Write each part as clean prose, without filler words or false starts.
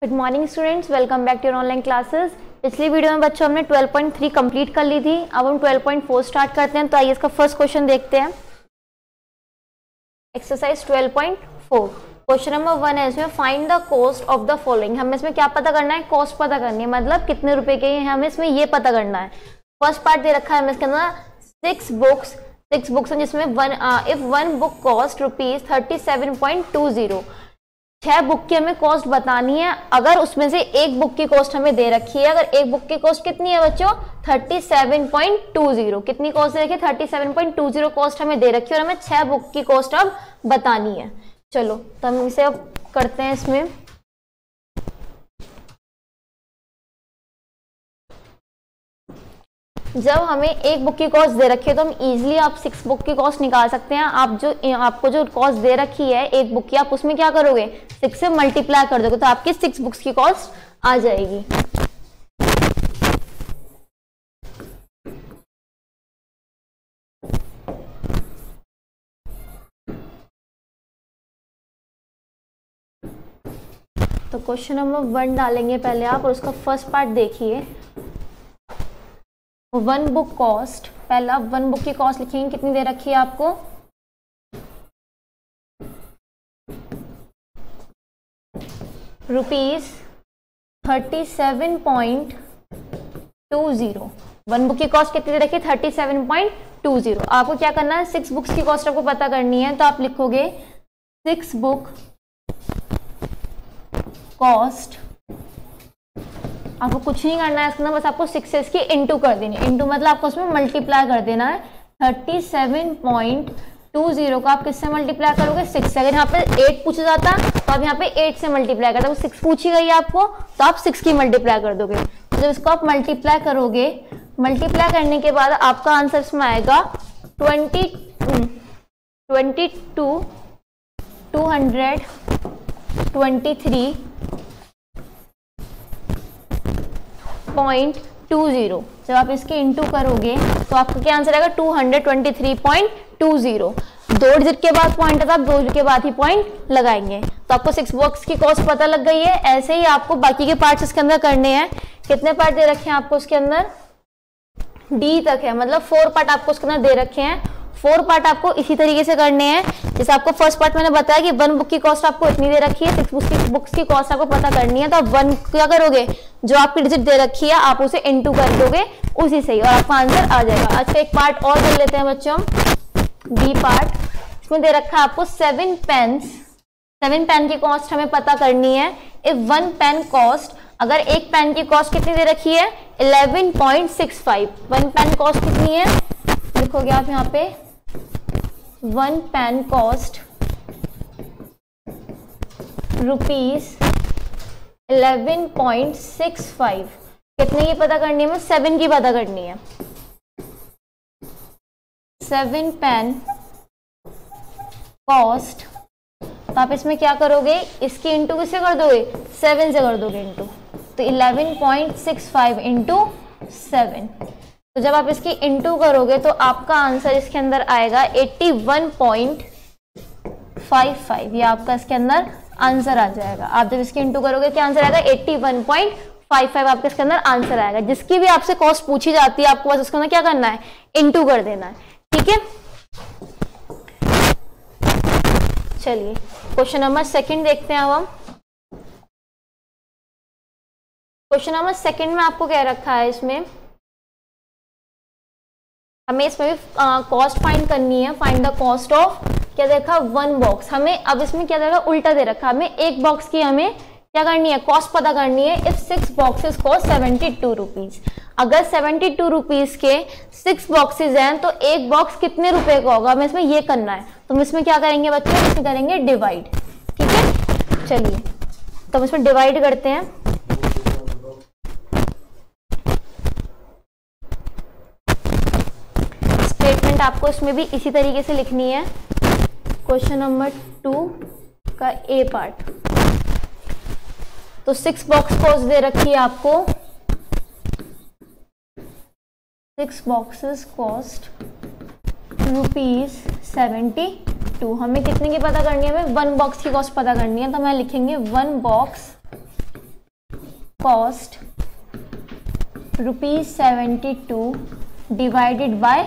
Good morning students, welcome back to your online classes. पिछली video में बच्चों हमने 12.3 कंप्लीट कर ली थी। अब हम 12.4 स्टार्ट करते हैं। तो आइए इसका फर्स्ट क्वेश्चन देखते हैं। एक्सरसाइज 12.4 क्वेश्चन नंबर 1 है। इसमें find the cost of the following. हमें इसमें क्या पता करना है? कॉस्ट पता करनी है, मतलब कितने रुपए के हैं हमें इसमें ये पता करना है। फर्स्ट पार्ट दे रखा है हमें इसके अंदर 6 बुक्स हैं, जिसमें if one book cost ₹37.20। 6 book की हमें कॉस्ट बतानी है। अगर उसमें से एक बुक की कॉस्ट हमें दे रखी है, अगर एक बुक की कॉस्ट कितनी है बच्चों? 37.20। कितनी कॉस्ट दे रखी है? 37.20 कॉस्ट हमें दे रखी है और हमें 6 बुक की कॉस्ट अब बतानी है। चलो तो हम इसे अब करते हैं। इसमें जब हमें एक बुक की कॉस्ट दे रखी है तो हम इजीली आप 6 बुक की कॉस्ट निकाल सकते हैं। आपको जो कॉस्ट दे रखी है एक बुक की, आप उसमें क्या करोगे? 6 से मल्टीप्लाई कर दोगे तो आपकी 6 बुक्स की कॉस्ट आ जाएगी। तो क्वेश्चन नंबर 1 डालेंगे पहले आप, और उसका फर्स्ट पार्ट देखिए। वन बुक कॉस्ट, पहला वन बुक की कॉस्ट लिखेंगे। कितनी दे रखी है आपको? ₹37.20। वन बुक की कॉस्ट कितनी दे रखी है? 37.20। आपको क्या करना है? 6 बुक्स की कॉस्ट आपको पता करनी है। तो आप लिखोगे 6 बुक कॉस्ट। आपको कुछ नहीं करना है इसका, बस आपको 6 से इसकी इंटू कर देनी है। इंटू मतलब आपको उसमें मल्टीप्लाई कर देना है। 37.20 को आप किससे मल्टीप्लाई करोगे? 6 से। अगर यहाँ पे 8 पूछा जाता तो आप यहाँ पे 8 से मल्टीप्लाई करते। 6 पूछी गई है आपको तो आप 6 की मल्टीप्लाई कर दोगे। तो जब इसको आप मल्टीप्लाई करोगे, मल्टीप्लाई करने के बाद आपका आंसर इसमें आएगा 223.20। जब आप इसके इंटू करोगे तो आपका क्या आंसर आएगा? 223.20। 2 डिजिट के बाद पॉइंट आता है, आप 2 डिजिट के बाद ही पॉइंट लगाएंगे। तो आपको 6 बॉक्स की कॉस्ट पता लग गई है। ऐसे ही आपको बाकी के पार्ट्स इसके अंदर करने हैं। कितने पार्ट दे रखे हैं आपको इसके अंदर? डी तक है, मतलब 4 पार्ट आपको इसके अंदर दे रखे हैं। 4 पार्ट आपको इसी तरीके से करने हैं। जैसे आपको फर्स्ट पार्ट मैंने बताया कि 1 बुक की कॉस्ट आपको इतनी दे रखी है, 6 बुक्स की कॉस्ट आपको पता करनी है। तो आप 1 क्या करोगे? जो आपकी डिजिट दे रखी है आप उसे इनटू कर दोगे उसी से ही, और आपका आंसर आ जाएगा। अच्छा, एक पार्ट और कर लेते हैं बच्चों, बी पार्ट। इसमें दे रखा है आपको 7 पेन्स। 7 पेन की कॉस्ट हमें पता करनी है। इफ 1 पेन कॉस्ट, अगर एक पेन की कॉस्ट कितनी दे रखी है? 11.65। 1 पेन कॉस्ट कितनी है? लिखोगे आप यहाँ पे 1 पेन कॉस्ट ₹11.65। कितने की पता करनी है? 7 की पता करनी है। 7 पेन कॉस्ट। तो आप इसमें क्या करोगे? इसकी इंटू किससे कर दोगे? 7 से कर दोगे इंटू। तो 11.65 इंटू 7। तो जब आप इसकी इंटू करोगे तो आपका आंसर इसके अंदर आएगा 81.55। ये आपका इसके अंदर आंसर आ जाएगा। आप जब इसकी इंटू करोगे क्या आंसर आएगा? 81.55 आपका इसके अंदर आंसर आएगा। जिसकी भी आपसे कॉस्ट पूछी जाती है आपको बस उसके अंदर क्या करना है? इंटू कर देना है। ठीक है, चलिए क्वेश्चन नंबर 2 देखते हैं। अब हम क्वेश्चन नंबर 2 में आपको क्या रखा है? इसमें हमें इसमें भी कॉस्ट फाइंड करनी है। फाइंड द कॉस्ट ऑफ, क्या देखा? 1 बॉक्स। हमें अब इसमें क्या देखा? उल्टा दे रखा। हमें एक बॉक्स की हमें क्या करनी है? कॉस्ट पता करनी है। If 6 boxes cost ₹72। अगर ₹72 के 6 बॉक्सेस हैं तो एक बॉक्स कितने रुपए का होगा? हमें इसमें ये करना है। तो हम इसमें क्या करेंगे बच्चों? इसमें करेंगे डिवाइड। ठीक है, चलिए तो हम इसमें डिवाइड करते हैं। स्टेटमेंट आपको इसमें भी इसी तरीके से लिखनी है। क्वेश्चन नंबर 2 का ए पार्ट। तो 6 बॉक्स कॉस्ट दे रखी है आपको। 6 बॉक्सेस कॉस्ट ₹72। हमें कितने की पता करनी है? हमें 1 बॉक्स की कॉस्ट पता करनी है। तो हमें लिखेंगे 1 box cost ₹72 divided by,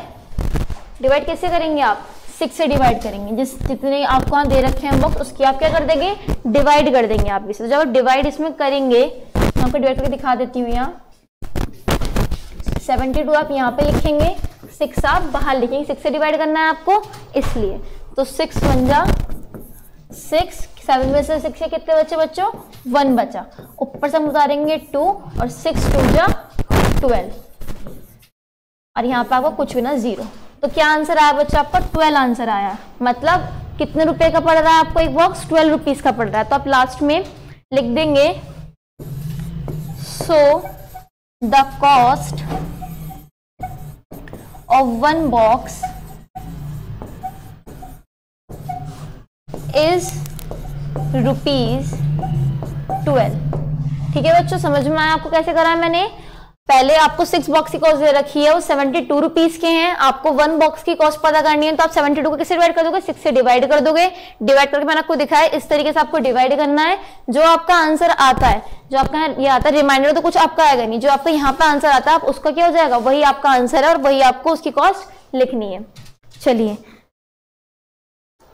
divide कैसे करेंगे आप, 6 से डिवाइड करेंगे, जितने आपको यहाँ दे रखे हैं बॉक्स उसकी आप क्या कर देंगे, डिवाइड कर देंगे आप इसे। तो जब आप डिवाइड इसमें करेंगे, मैं आपको डिवाइड करके दिखा देती हूँ। यहाँ 72 आप यहाँ पे लिखेंगे, 6 आप बाहर लिखेंगे, 6 से डिवाइड करना है आपको इसलिए। तो 6 1 जा 6, 7 में से 6 कितने बचे बच्चों, 1 बचा, ऊपर से हम उतारेंगे 2 और 6 2 जा 12 और यहाँ पे आपको कुछ भी ना 0। तो क्या आंसर आया बच्चों आपका, 12 आंसर आया। मतलब कितने रुपए का पड़ रहा है आपको एक बॉक्स, 12 रुपीज का पड़ रहा है। तो आप लास्ट में लिख देंगे so the cost of 1 box is ₹12। ठीक है बच्चों, समझ में आया आपको कैसे करा है मैंने। पहले आपको 6 बॉक्स की कॉस्ट दे रखी है, वो 72 रुपीज के हैं। आपको 1 बॉक्स की कॉस्ट पता करनी है, तो आप 72 को किससे डिवाइड कर दोगे, 6 से डिवाइड कर दोगे। डिवाइड करके मैंने आपको दिखाया इस तरीके से आपको डिवाइड करना है। जो आपका आंसर आता है, जो आपका ये आता है रिमाइंडर, तो कुछ आपका आएगा नहीं, जो आपका यहाँ पे आंसर आता है आप उसका क्या हो जाएगा, वही आपका आंसर है और वही आपको उसकी कॉस्ट लिखनी है। चलिए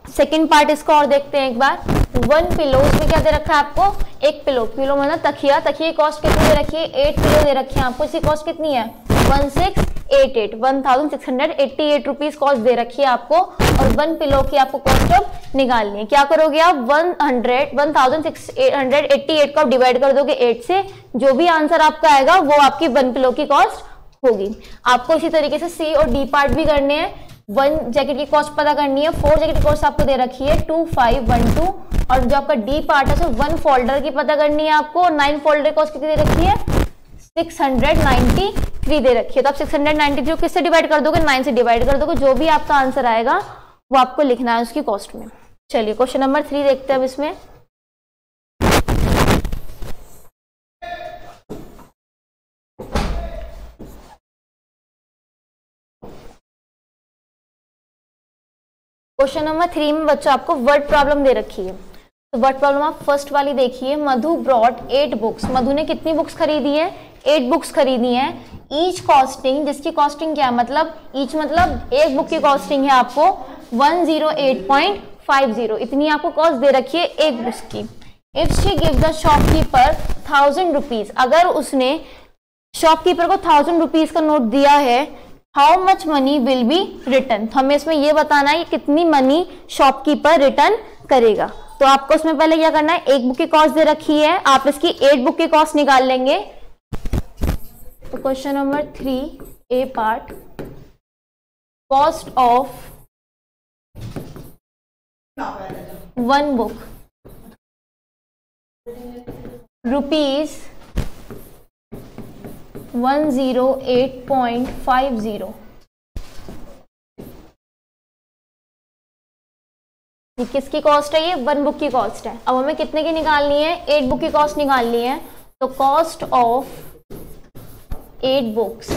सेकेंड पार्ट इसका और देखते हैं एक बार। 1 पिलो, इसमें क्या दे रखा है आपको, एक पिलो, पिलो मतलब तकिया, तकिया की कॉस्ट कितनी दे रखी है, 8 पिलो दे रखी है आपको। इसकी कॉस्ट कितनी है, 1688 रुपीज कॉस्ट दे रखी है आपको। और 1 पिलो की आपको कॉस्ट अब निकालनी है। क्या करोगे आप, 1688 को आप डिवाइड कर दोगे 8 से, जो भी आंसर आपका आएगा वो आपकी 1 पिलो की कॉस्ट होगी। आपको इसी तरीके से सी और डी पार्ट भी करने हैं। 1 जैकेट की कॉस्ट पता करनी है, 4 जैकेट की कॉस्ट आपको दे रखी है 2512 और जो आपका डी पार्ट है सो 1 फोल्डर की पता करनी है आपको। 9 फोल्डर की कॉस्ट कितनी दे रखी है, 693 दे रखी है। तो आप 693 किससे डिवाइड कर दोगे, 9 से डिवाइड कर दोगे। जो भी आपका आंसर आएगा वो आपको लिखना है उसकी कॉस्ट में। चलिए क्वेश्चन नंबर 3 देखते हैं अब इसमें। क्वेश्चन नंबर 3 में बच्चों आपको वर्ड प्रॉब्लम दे रखी है। तो वर्ड प्रॉब्लम आप फर्स्ट वाली देखिए। मधु ब्रॉट 8 बुक्स, मधु ने कितनी बुक्स खरीदी है, 8 बुक्स खरीदी है। ईच कॉस्टिंग, जिसकी कॉस्टिंग क्या है, मतलब ईच मतलब एक बुक की कॉस्टिंग है आपको 108.50, इतनी आपको कॉस्ट दे रखी है एक बुक्स की। If she give the shopkeeper 1000 rupees, अगर उसने शॉपकीपर को 1000 रुपीज का नोट दिया है, how much money will be return. तो हमें इसमें यह बताना है कि कितनी मनी शॉपकीपर रिटर्न करेगा। तो आपको उसमें पहले क्या करना है, एक बुक की कॉस्ट दे रखी है, आप इसकी 8 बुक की कॉस्ट निकाल लेंगे। तो question number 3 A part, cost of 1 book ₹108.50। ये किसकी कॉस्ट है, ये 1 बुक की कॉस्ट है। अब हमें कितने की निकालनी है, 8 बुक की कॉस्ट निकालनी है। तो कॉस्ट ऑफ 8 बुक्स,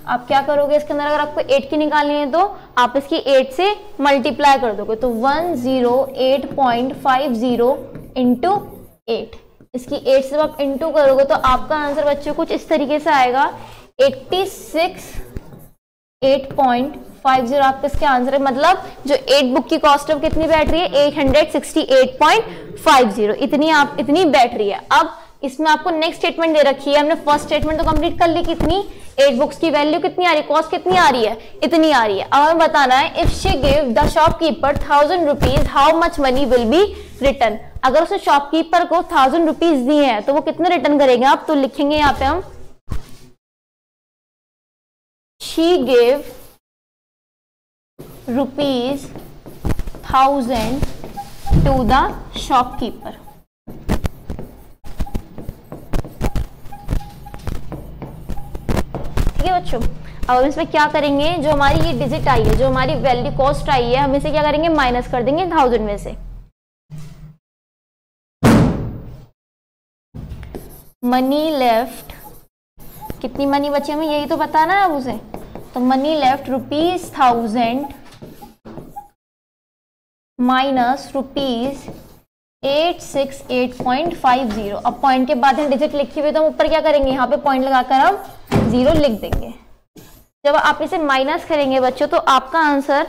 आप क्या करोगे इसके अंदर, अगर आपको 8 की निकालनी है तो आप इसकी 8 से मल्टीप्लाई कर दोगे। तो 108.50 इंटू 8, इसकी 8 से आप इंटू करोगे तो आपका आंसर बच्चों कुछ इस तरीके से आएगा 86.850 आपका इसके आंसर है। मतलब जो 8 बुक की कॉस्ट है कितनी बैठ रही है, 868.50, इतनी बैठ रही है। अब इसमें आपको नेक्स्ट स्टेटमेंट दे रखी है, हमने फर्स्ट स्टेटमेंट तो कंप्लीट कर ली, कितनी 8 बुक्स की वैल्यू कितनी आ रही है, कॉस्ट कितनी आ रही है, इतनी आ रही है। अब हमें बताना है if she give the shopkeeper 1000 rupees how much money will be return. अगर उसने शॉपकीपर को 1000 रुपीज दिए हैं तो वो कितने रिटर्न करेंगे आप, तो लिखेंगे यहाँ पे हम she give ₹1000 to the shopkeeper. ठीक है बच्चों, अब इसमें क्या करेंगे, जो हमारी ये डिजिट आई है, जो हमारी वैल्यू कॉस्ट आई है, हम इसे क्या करेंगे, माइनस कर देंगे 1000 में से। मनी लेफ्ट, कितनी मनी बची हमें यही तो बताना है अब उसे। तो मनी लेफ्ट ₹1000 माइनस 868.50। अब पॉइंट के बाद डिजिट लिखी हुई तो हम ऊपर क्या करेंगे, यहाँ पे पॉइंट लगाकर हम 0 लिख देंगे। जब आप इसे माइनस करेंगे बच्चों तो आपका आंसर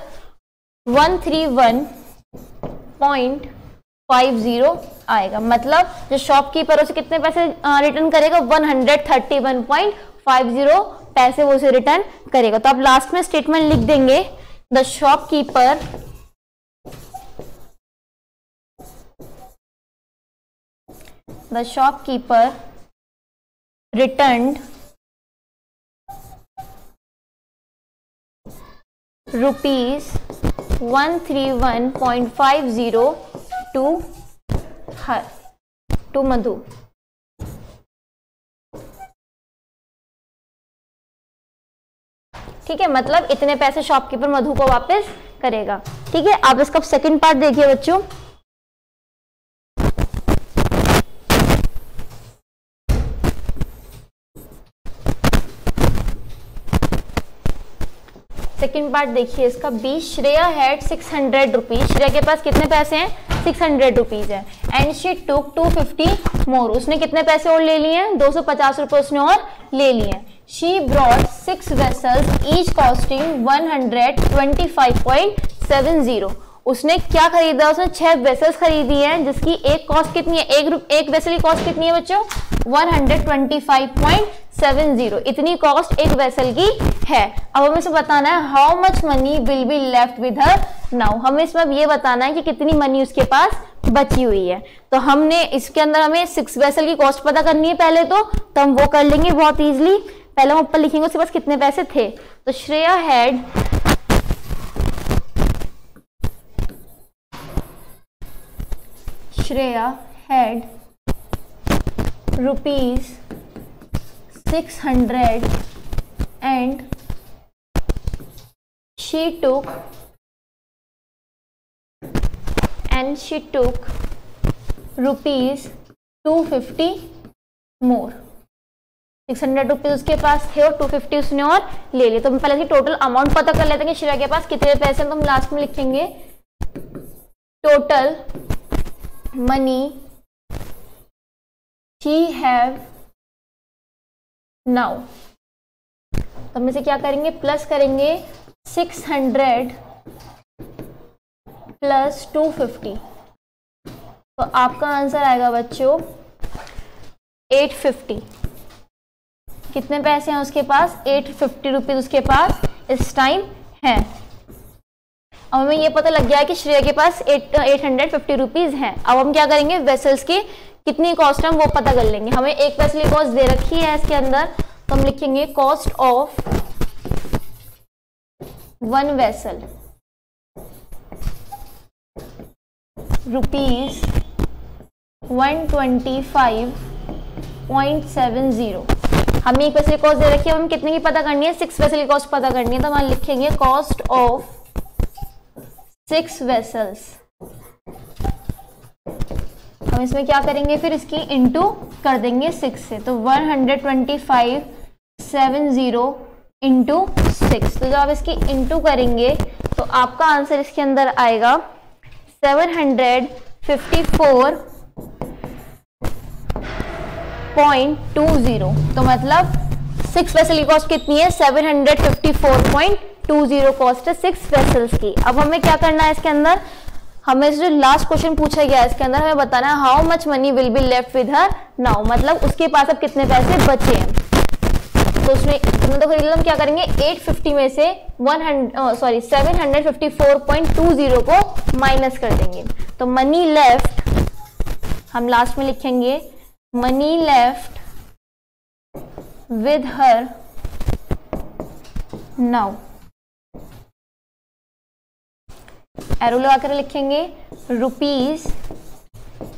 131.50 आएगा। मतलब जो शॉपकीपर उसे कितने पैसे रिटर्न करेगा, 131.50 पैसे वो उसे रिटर्न करेगा। तो आप लास्ट में स्टेटमेंट लिख देंगे, the shopkeeper returned rupees 131.50 to मधु। ठीक है, मतलब इतने पैसे शॉपकीपर मधु को वापस करेगा। ठीक है, आप इसका सेकंड पार्ट देखिए बच्चों। सेकेंड पार्ट देखिए इसका B. Shreya had 600 rupees. Shreya के पास कितने पैसे हैं, 600 रुपीज है। And she took 250 more. उसने कितने पैसे और ले लिए हैं, 250 रुपए उसने और ले लिए हैं। She brought 6 vessels each costing 125.70। उसने क्या खरीदा, उसने 6 वेसल्स खरीदी हैं जिसकी एक कॉस्ट कितनी है, एक वेसल की कॉस्ट कितनी है बच्चों, 125.70। इतनी कॉस्ट एक वेसल की है। अब हमें इसे बताना है how much money will be left with her now. हमें इसमें अब ये बताना है कि कितनी मनी उसके पास बची हुई है। तो हमने इसके अंदर हमें 6 वेसल की कॉस्ट पता करनी है पहले, तो हम वो कर लेंगे बहुत इजीली। पहले हम ऊपर लिखेंगे उसके पास कितने पैसे थे। तो Shreya had rupees 600 and she took rupees 250 more। 600 rupees उसके पास थे और 250 उसने और ले लिए। तो हम पहले टोटल अमाउंट पता कर लेते हैं कि श्रेया के पास कितने पैसे हैं। तो हम लास्ट में लिखेंगे total money she have now। तो हम इसे क्या करेंगे, प्लस करेंगे 600 प्लस 250। तो आपका आंसर आएगा बच्चों 850। कितने पैसे हैं उसके पास, 850 रुपीज उसके पास इस टाइम है। अब हमें ये पता लग गया है कि श्रेया के पास 850 रुपीज हैं। अब हम क्या करेंगे, वेसल्स की कितनी कॉस्ट है वो पता कर लेंगे। हमें एक वेसल की कॉस्ट दे रखी है इसके अंदर, तो हम लिखेंगे कॉस्ट ऑफ 1 वेसल रुपीज 125.70। हमें एक वेसल की कॉस्ट दे रखी है, हम कितने की पता करनी है, 6 वेसल की कॉस्ट पता करनी है। तो हम लिखेंगे कॉस्ट ऑफ 6 वेसल्स। हम इसमें क्या करेंगे, फिर इसकी इंटू कर देंगे 6 से। तो 125.70 इंटू 6। तो जब आप इसकी इंटू करेंगे तो आपका आंसर इसके अंदर आएगा 754.20। तो मतलब 6 वेसल की कॉस्ट कितनी है, 754.20 कॉस्ट है 6 वेसल्स की। अब हमें क्या करना है इसके अंदर, हमें जो लास्ट क्वेश्चन पूछा गया है इसके अंदर हमें बताना है how much money will be left with her now. मतलब उसके पास अब कितने पैसे बचे हैं। तो उसने तो हम क्या करेंगे, 850 में से 754.20 को माइनस कर देंगे। तो मनी लेफ्ट, हम लास्ट में लिखेंगे money left with her now. Arrow लगा कर लिखेंगे रुपीज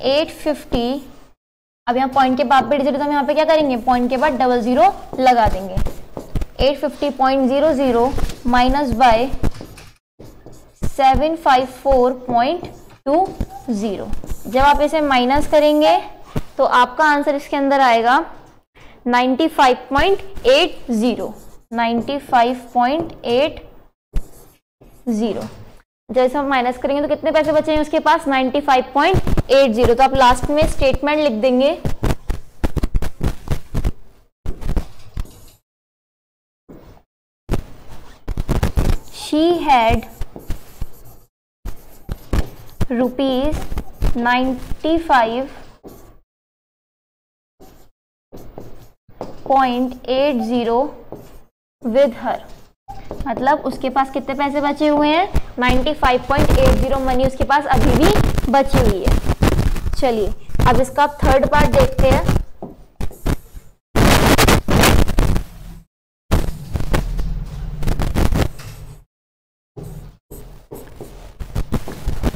850। अब यहाँ पॉइंट के बाद पे डिजिट, तो हम यहाँ पे क्या करेंगे, पॉइंट के बाद 00 लगा देंगे। 850.00 माइनस बाय 754.20। जब आप इसे माइनस करेंगे तो आपका आंसर इसके अंदर आएगा 95.80। जैसे हम माइनस करेंगे तो कितने पैसे बचेंगे उसके पास 95.80। तो आप लास्ट में स्टेटमेंट लिख देंगे शी हैड ₹95.80 विद हर। मतलब उसके पास कितने पैसे बचे हुए हैं, 95.80 मनी उसके पास अभी भी बची हुई है। चलिए अब इसका आप थर्ड पार्ट देखते हैं।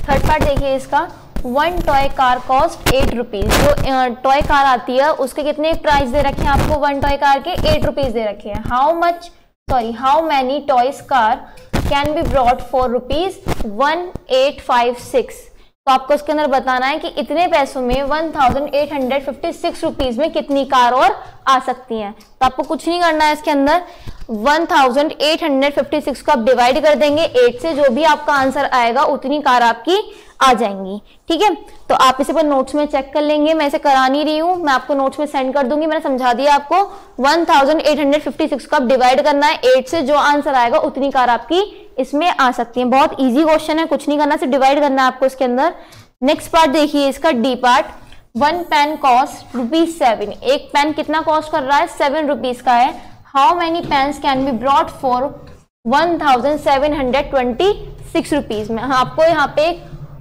थर्ड पार्ट देखिए इसका, 1 टॉय कार कॉस्ट 8 रुपीज। जो टॉय कार आती है उसके कितने प्राइस दे रखे हैं आपको, 1 टॉय कार के 8 रुपीज दे रखे हैं। How many toys car can be brought for ₹1856। तो आपको उसके अंदर बताना है कि इतने पैसों में 1856 रुपीज में कितनी कार और आ सकती हैं। तो आपको कुछ नहीं करना है, इसके अंदर 1856 को आप डिवाइड कर देंगे 8 से, जो भी आपका आंसर आएगा उतनी कार आपकी आ जाएंगी। ठीक है, तो आप इसे पर नोट्स में चेक कर लेंगे, मैं इसे करा नहीं रही हूँ, मैं आपको नोट्स में सेंड कर दूंगी, मैंने समझा दिया आपको। 1856 को आप डिवाइड करना है 8 से, जो आंसर आएगा उतनी कार आपकी इसमें आ सकती है। बहुत इजी क्वेश्चन है, कुछ नहीं करना, सिर्फ डिवाइड करना है आपको इसके अंदर। नेक्स्ट पार्ट देखिए इसका, डी पार्ट। 1 pen cost ₹7। एक पेन कितना कॉस्ट कर रहा है, 7 रुपीज का है। How many pens can be brought for 1726 rupees में। आपको यहाँ पे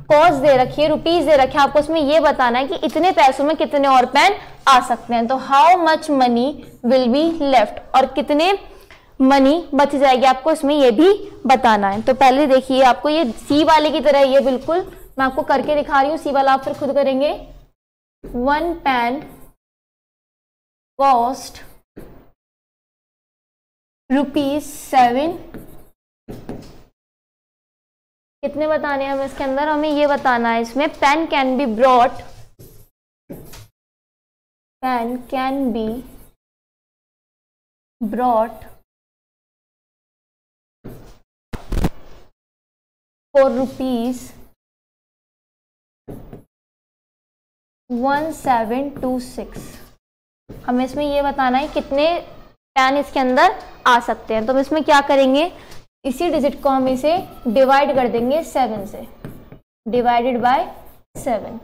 कॉस्ट दे रखी है, रुपीज दे रखे हैं, आपको इसमें ये बताना है कि इतने पैसों में कितने और पेन आ सकते हैं। तो how much money will be left, और कितने मनी बच जाएगी आपको इसमें ये भी बताना है। तो पहले देखिए आपको ये सी वाले की तरह ये बिल्कुल मैं आपको करके दिखा रही हूँ, सी वाला आप फिर खुद करेंगे। 1 पेन कॉस्ट ₹7। कितने बताने हैं हमें इसके अंदर, हमें ये बताना है इसमें pen can be brought for ₹1726। हमें इसमें ये बताना है कितने पेन इसके अंदर आ सकते हैं। तो हम इसमें क्या करेंगे, इसी डिजिट को हम इसे डिवाइड कर देंगे 7 से, डिवाइडेड बाय 7।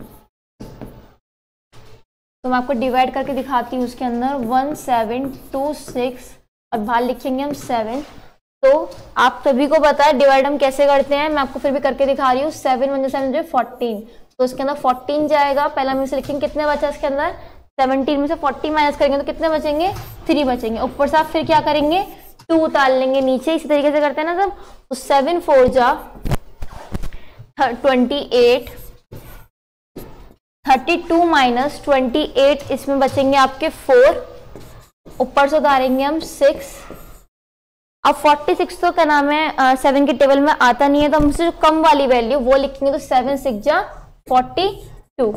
तो मैं आपको डिवाइड करके दिखाती हूँ उसके अंदर 1726 और बाहर लिखेंगे हम 7। तो आप सभी को पता है डिवाइड हम कैसे करते हैं, मैं आपको फिर भी करके दिखा रही हूँ। 7 × 7 जो 14, तो उसके अंदर 14 जाएगा। पहला हम इसे लिखेंगे, कितने बचा इसके अंदर, 17 में से 40 माइनस करेंगे तो कितने बचेंगे, 3 बचेंगे। ऊपर से आप फिर क्या करेंगे, 2 उतार लेंगे नीचे, इसी तरीके से करते हैं ना सब। तो 7 4 जा 28, 32 माइनस 28, इसमें बचेंगे आपके 4, ऊपर से उतारेंगे हम 6। अब 46 तो क्या नाम है 7 के टेबल में आता नहीं है, तो हमसे जो कम वाली वैल्यू वो लिखेंगे। तो 7 6 जा 42,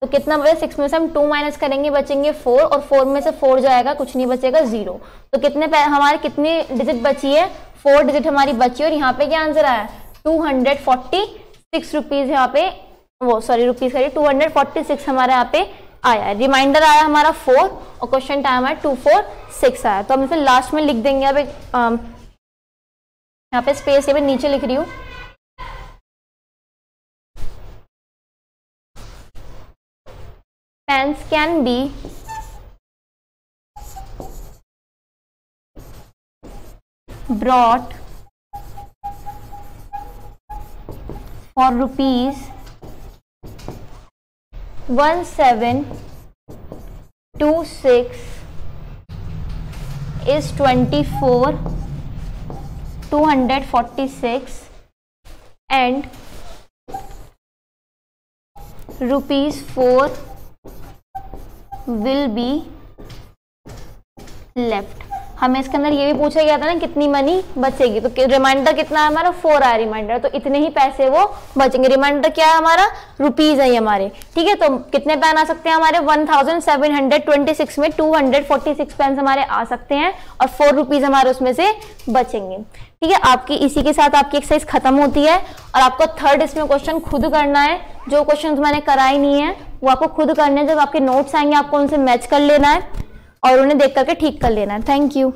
तो कितना बचे, 6 में से हम 2 माइनस करेंगे, बचेंगे 4, और 4 में से 4 जाएगा, कुछ नहीं बचेगा, 0। तो कितने हमारे कितनी डिजिट बची है, 4 डिजिट हमारी बची। और यहाँ पे क्या आंसर आया, 246 रुपीज यहाँ पे, वो सॉरी रुपीज करिए, 246 हमारे यहाँ पे आया है। रिमाइंडर आया हमारा 4 और क्वेश्चन टाइम आया 246 आया। तो हम इसे लास्ट में लिख देंगे। अब यहाँ पे स्पेस ये मैं नीचे लिख रही हूँ। Pens can be brought for ₹1726 is 24,246 and ₹4 will be left। हमें इसके अंदर ये भी पूछा गया था ना कितनी मनी बचेगी, तो रिमाइंडर कितना है हमारा 4 आया रिमाइंडर, तो इतने ही पैसे वो बचेंगे। रिमाइंडर क्या है हमारा, रुपीज है हमारे, ठीक है। तो कितने पेन आ सकते हैं हमारे 1726 में 246 पेन हमारे आ सकते हैं और 4 रुपीज हमारे उसमें से बचेंगे, ठीक है। आपकी इसी के साथ आपकी एक्सरसाइज खत्म होती है और आपको थर्ड इसमें क्वेश्चन खुद करना है। जो क्वेश्चन मैंने कराई नहीं है वो आपको खुद करने हैं। जब आपके नोट्स आएंगे आपको उनसे मैच कर लेना है और उन्हें देख करके ठीक कर लेना है। Thank you.